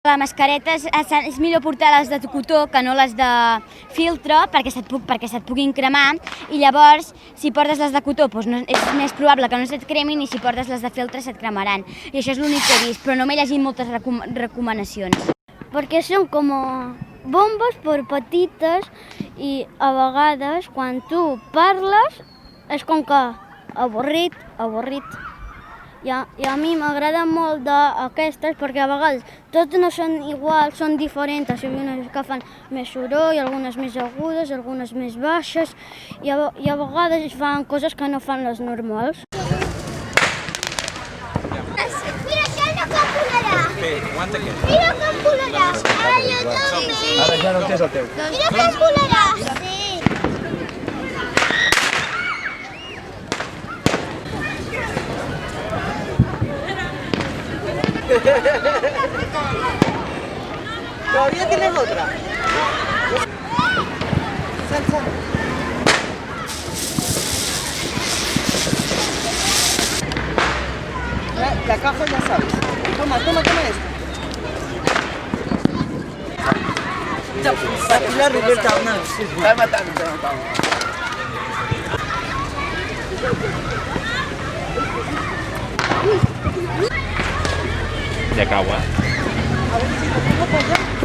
La mascareta és millor portar les de cotó que no les de filtre perquè se't puguin cremar, i llavors si portes les de cotó és més probable que no se't cremin, i si portes les de filtre se't cremaran. I això és l'únic que he vist, però no m'he llegit moltes recomanacions. Perquè són com bombes per petites i a vegades quan tu parles és com que avorrit. I a mi m'agrada molt d'aquestes perquè a vegades totes no són iguals, són diferents. Hi ha unes que fan més soroll, algunes més agudes, algunes més baixes, i a vegades fan coses que no fan les normals. Mira, Xana, com volarà! Aguanta aquest. Mira com volarà! Ara jo també! Ara ja no tens el teu. Mira com volarà! Sí! ¿Todavía tienes otra? Sal. La caja ya sabes. Toma esto. Aquí la Roberta, una. Está matando. Ja cau, A ver si lo pongo para allá.